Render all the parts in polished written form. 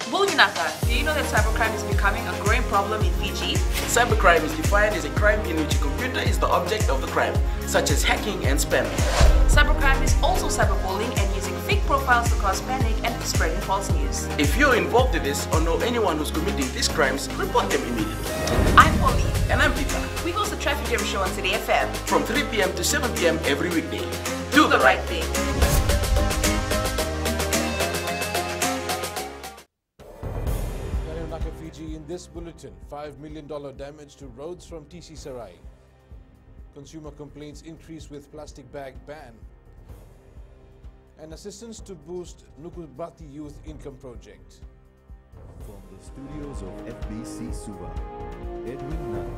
Buljinaka, do you know that cybercrime is becoming a growing problem in Fiji? Cybercrime is defined as a crime in which a computer is the object of the crime, such as hacking and spamming. Cybercrime is also cyberbullying and using fake profiles to cause panic and spreading false news. If you're involved in this or know anyone who's committing these crimes, report them immediately. I'm Polly. And I'm Peter. We host the Traffic Jam Show on Today FM. From 3 p.m. to 7 p.m. every weekday. Do the right thing. Fiji in this bulletin, $5 million damage to roads from TC Sarai. Consumer complaints increase with plastic bag ban. And assistance to boost Nukumbati Youth Income Project. From the studios of FBC Suva, Edwin Nunn.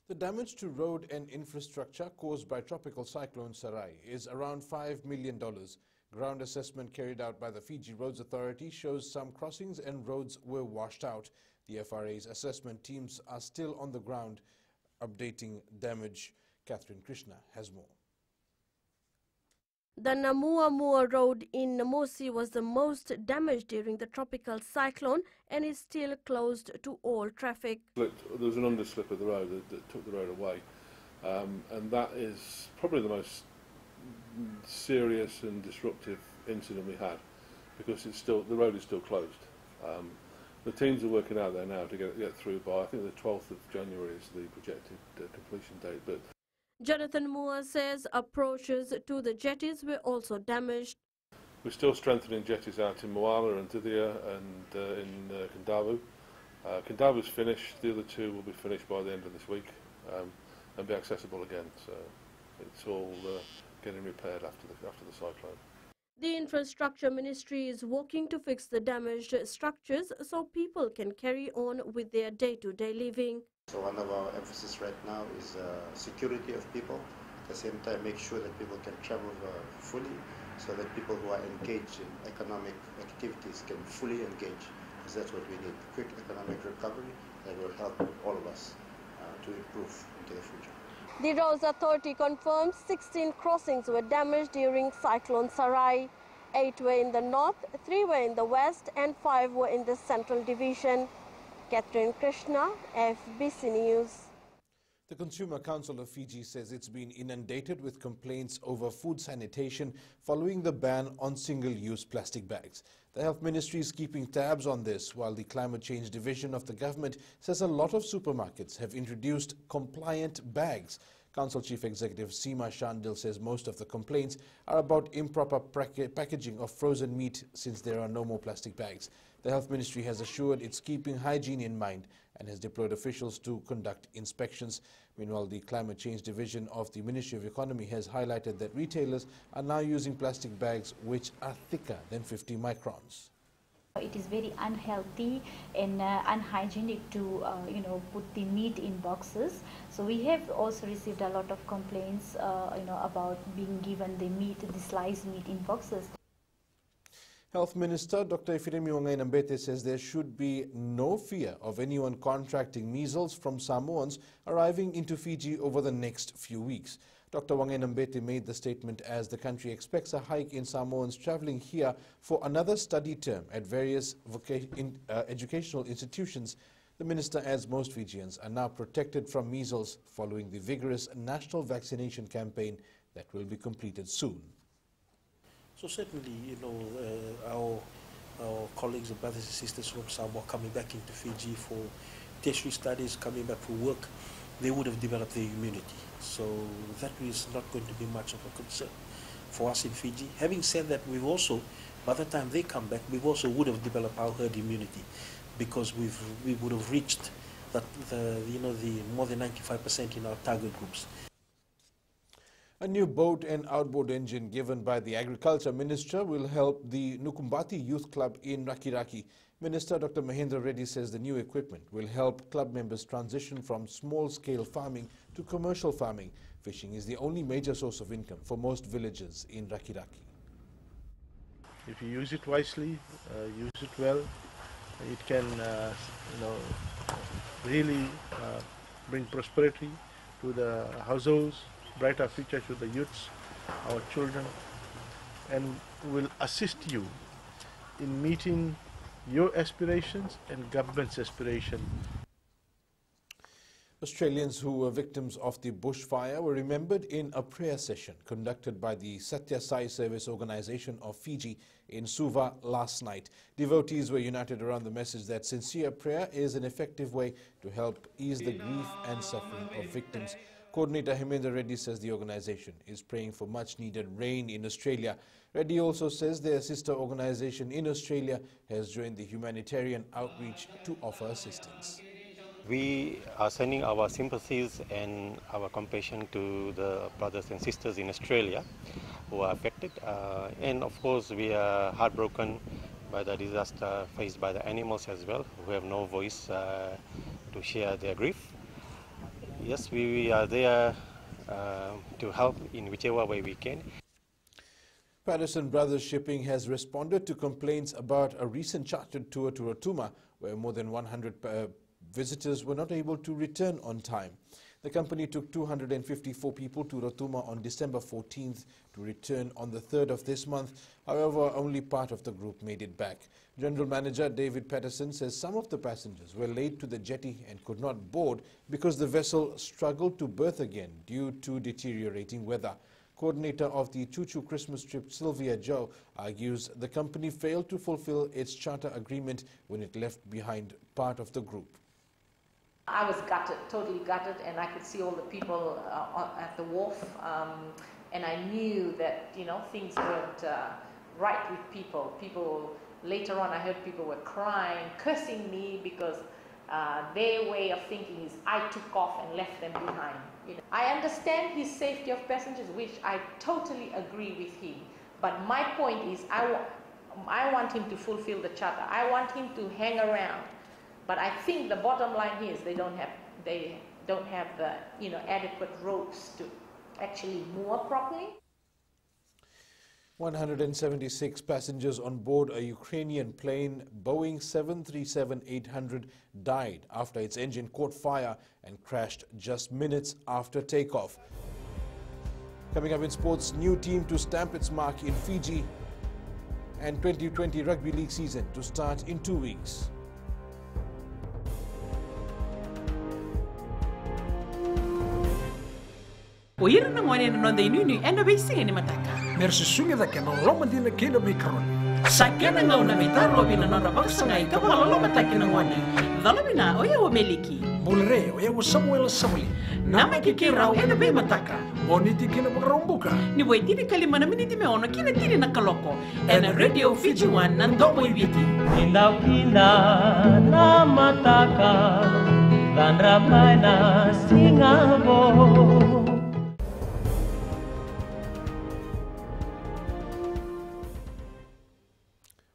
The damage to road and infrastructure caused by Tropical Cyclone Sarai is around $5 million. Ground assessment carried out by the Fiji Roads Authority shows some crossings and roads were washed out. The FRA's assessment teams are still on the ground updating damage. Catherine Krishna has more. The Namuamua Road in Namosi was the most damaged during the tropical cyclone and is still closed to all traffic. There was an underslip of the road that took the road away, and that is probably the most serious and disruptive incident we had, because the road is still closed. The teams are working out there now to get through by, I think, the 12th of January is the projected completion date. But Jonathan Moore says approaches to the jetties were also damaged. we're still strengthening jetties out in Moala and Dithia and in Kandavu. Kandavu's finished. The other two will be finished by the end of this week and be accessible again. So it's all getting repaired after the cyclone. The Infrastructure Ministry is working to fix the damaged structures so people can carry on with their day-to-day living. So one of our emphasis right now is security of people. At the same time, make sure that people can travel fully, so that people who are engaged in economic activities can fully engage, because that's what we need. Quick economic recovery that will help all of us to improve into the future. The Roads Authority confirms 16 crossings were damaged during Cyclone Sarai. 8 were in the north, 3 were in the west, and 5 were in the central division. Catherine Krishna, FBC News. The Consumer Council of Fiji says it's been inundated with complaints over food sanitation following the ban on single-use plastic bags. The Health Ministry is keeping tabs on this, while the Climate Change Division of the government says a lot of supermarkets have introduced compliant bags. Council Chief Executive Seema Shandil says most of the complaints are about improper packaging of frozen meat since there are no more plastic bags. The Health Ministry has assured it's keeping hygiene in mind and has deployed officials to conduct inspections. Meanwhile, the Climate Change Division of the Ministry of Economy has highlighted that retailers are now using plastic bags which are thicker than 50 microns. It is very unhealthy and unhygienic to put the meat in boxes. So we have also received a lot of complaints about being given the sliced meat in boxes. Health Minister Dr. Ifiremi Wangai-Nambete says there should be no fear of anyone contracting measles from Samoans arriving into Fiji over the next few weeks. Dr. Wangai-Nambete made the statement as the country expects a hike in Samoans travelling here for another study term at various educational institutions. The minister adds most Fijians are now protected from measles following the vigorous national vaccination campaign that will be completed soon. So certainly, our colleagues and brothers and sisters from Samoa coming back into Fiji for tertiary studies, coming back for work, they would have developed their immunity. So that is not going to be much of a concern for us in Fiji. Having said that, we've also, by the time they come back, we also would have developed our herd immunity, because we would have reached the more than 95% in our target groups. A new boat and outboard engine given by the Agriculture Minister will help the Nukumbati Youth Club in Rakiraki. Minister Dr. Mahendra Reddy says the new equipment will help club members transition from small-scale farming to commercial farming. Fishing is the only major source of income for most villagers in Rakiraki. If you use it wisely, use it well, it can really bring prosperity to the households, brighter future to the youths, our children, and will assist you in meeting your aspirations and government's aspiration. Australians who were victims of the bushfire were remembered in a prayer session conducted by the Satya Sai Service Organization of Fiji in Suva last night. Devotees were united around the message that sincere prayer is an effective way to help ease the grief and suffering of victims. Coordinator Hemendra Reddy says the organization is praying for much needed rain in Australia. Reddy also says their sister organization in Australia has joined the humanitarian outreach to offer assistance. We are sending our sympathies and our compassion to the brothers and sisters in Australia who are affected. And of course, we are heartbroken by the disaster faced by the animals as well, who have no voice to share their grief. Yes, we are there to help in whichever way we can. Patterson Brothers Shipping has responded to complaints about a recent chartered tour to Rotuma, where more than 100 visitors were not able to return on time. The company took 254 people to Rotuma on December 14th to return on the 3rd of this month. However, only part of the group made it back. General Manager David Patterson says some of the passengers were late to the jetty and could not board because the vessel struggled to berth again due to deteriorating weather. Coordinator of the Choo Choo Christmas trip, Sylvia Joe, argues the company failed to fulfill its charter agreement when it left behind part of the group. I was gutted, totally gutted, and I could see all the people at the wharf, and I knew that, you know, things weren't right with people. Later on, I heard people were crying, cursing me because their way of thinking is I took off and left them behind. You know, I understand his safety of passengers, which I totally agree with him. But my point is, I want him to fulfill the charter. I want him to hang around. But I think the bottom line here is they don't have the, you know, adequate ropes to actually moor properly. 176 passengers on board a Ukrainian plane, Boeing 737-800, died after its engine caught fire and crashed just minutes after takeoff. Coming up in sports, new team to stamp its mark in Fiji, and 2020 Rugby League season to start in 2 weeks. Oira na ngwane na nonde inuni ena beisinga ni mataka. Mersi sunga da kena loma dina kena mikron. Sakena ngau na mitar lobi na nora baksa ngai kabala loma taki na ngwane. Dalabina oya wa meliki. Bulre oya wa Samuel Samuli. Nama kikirau ena bei mataka. Boniti kena bakarombuka. Ni boy tiri kalima na miniti me ono kina tiri na kaloko. Ena Radio Fiji One na ndobo ibiti. Indau kina na mataka. Dan ramai na singabo.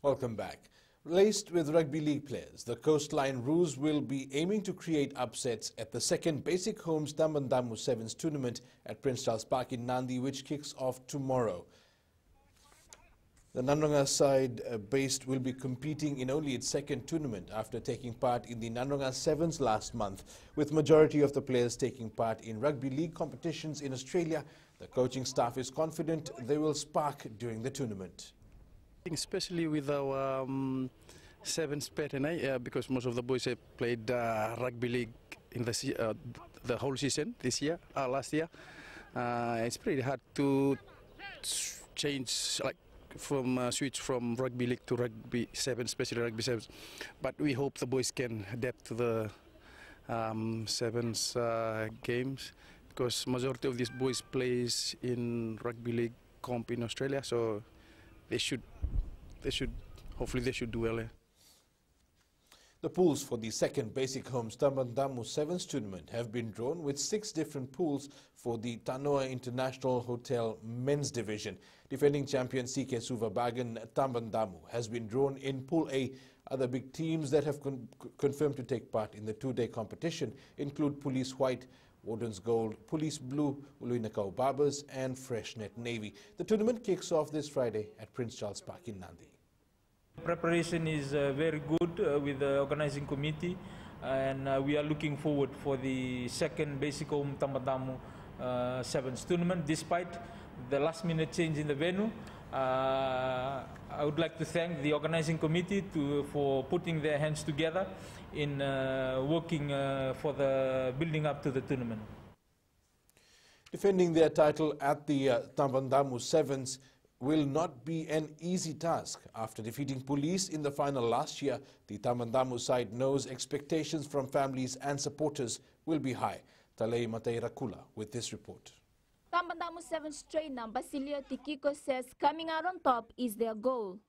Welcome back. Laced with rugby league players, the Coastline Roos will be aiming to create upsets at the second Basic Homes Tambandamu Sevens tournament at Prince Charles Park in Nandi, which kicks off tomorrow. The Nanronga side based will be competing in only its second tournament after taking part in the Nanronga Sevens last month. With majority of the players taking part in rugby league competitions in Australia, the coaching staff is confident they will spark during the tournament. Especially with our sevens pattern, because most of the boys have played rugby league in the whole season this year, last year. It's pretty hard to change, like switch from rugby league to rugby sevens, especially rugby sevens. But we hope the boys can adapt to the sevens games, because majority of these boys plays in rugby league comp in Australia, so hopefully they should do well. The pools for the second Basic Homes Tambandamu Sevens tournament have been drawn, with 6 different pools for the Tanoa International Hotel men's division. Defending champion CK Suva Bagan Tambandamu has been drawn in Pool A. Other big teams that have confirmed to take part in the 2-day competition include Police White, Wardens Gold, Police Blue, Uluinakau Barbers and Freshnet Navy. The tournament kicks off this Friday at Prince Charles Park in Nandi. Preparation is very good with the organizing committee, and we are looking forward for the second Basic Home Tambandamu Sevens tournament. Despite the last-minute change in the venue, I would like to thank the organizing committee for putting their hands together in working for the building up to the tournament. Defending their title at the Tamandamu Sevens will not be an easy task. After defeating Police in the final last year, the Tamandamu side knows expectations from families and supporters will be high. Talei Mateirakula with this report. Tamandamu Sevens trainer Basilio Tikiko says coming out on top is their goal.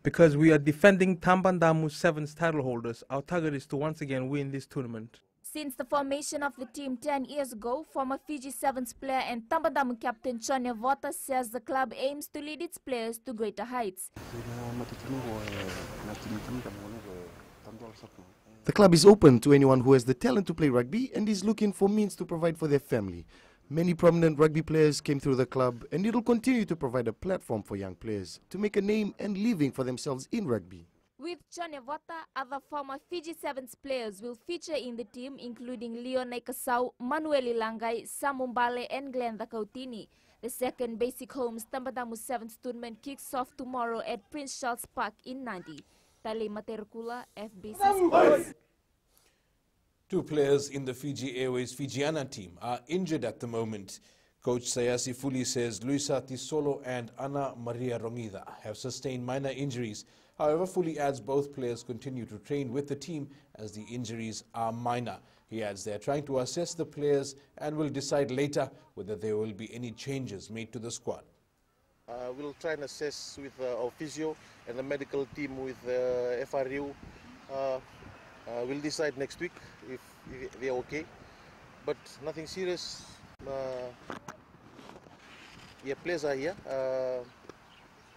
Because we are defending Tamandamu Sevens title holders, our target is to once again win this tournament. Since the formation of the team 10 years ago, former Fiji Sevens player and Tamandamu captain Chonya Vota says the club aims to lead its players to greater heights. The club is open to anyone who has the talent to play rugby and is looking for means to provide for their family. Many prominent rugby players came through the club, and it will continue to provide a platform for young players to make a name and living for themselves in rugby. With Chonya Vota, other former Fiji Sevens players will feature in the team, including Leon Naikasau, Manuel Ilangai, Samumbale and Glenn Kautini. The second Basic Homes Tamandamu Sevens tournament kicks off tomorrow at Prince Charles Park in Nadi. Talei Mateirakula, FBC Sports. Two players in the Fiji Airways Fijiana team are injured at the moment. Coach Sayasi Fuli says Luisa Tisolo and Ana Maria Rongida have sustained minor injuries. However, Fuli adds both players continue to train with the team as the injuries are minor. He adds they are trying to assess the players and will decide later whether there will be any changes made to the squad. We'll try and assess with our physio and the medical team with FRU. We'll decide next week if they're okay, but nothing serious. Yeah, players are here.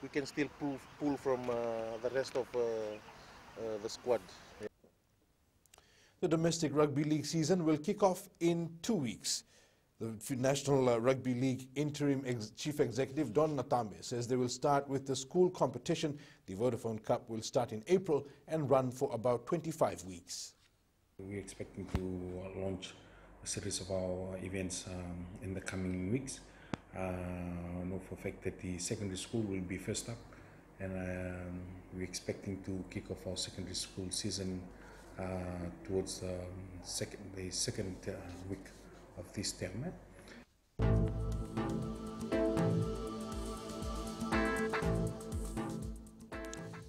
We can still pull from the rest of the squad. Yeah. The domestic rugby league season will kick off in 2 weeks. The National Rugby League Interim Chief Executive Don Natambe says they will start with the school competition. The Vodafone Cup will start in April and run for about 25 weeks. We're expecting to launch a series of our events in the coming weeks. I know for a fact that the secondary school will be first up, and we're expecting to kick off our secondary school season towards the second week of this term.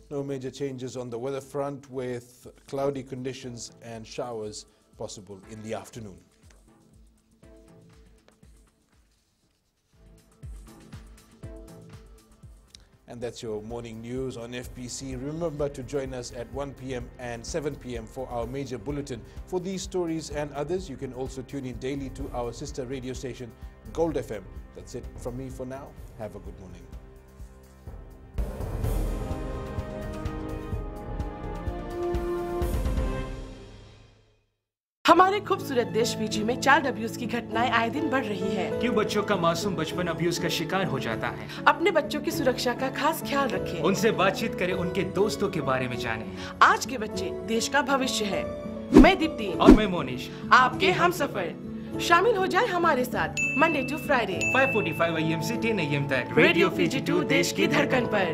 No major changes on the weather front, with cloudy conditions and showers possible in the afternoon. And that's your morning news on FBC. Remember to join us at 1 p.m. and 7 p.m. for our major bulletin. For these stories and others, you can also tune in daily to our sister radio station, Gold FM. That's it from me for now. Have a good morning. हमारे खूबसूरत देश Fiji में child abuse की घटनाएं आए दिन बढ़ रही है। क्यों बच्चों का मासूम बचपन अब्यूज का शिकार हो जाता है? अपने बच्चों की सुरक्षा का खास ख्याल रखें। उनसे बातचीत करें, उनके दोस्तों के बारे में जानें। आज के बच्चे देश का भविष्य है। मैं दीप्ति और मैं मोनिश, आपके हमसफर। शामिल हो जाए हमारे साथ मंडे टू फ्राइडे 5:45 AM से 10 AM तक रेडियो फिजी 2 देश की धड़कन पर।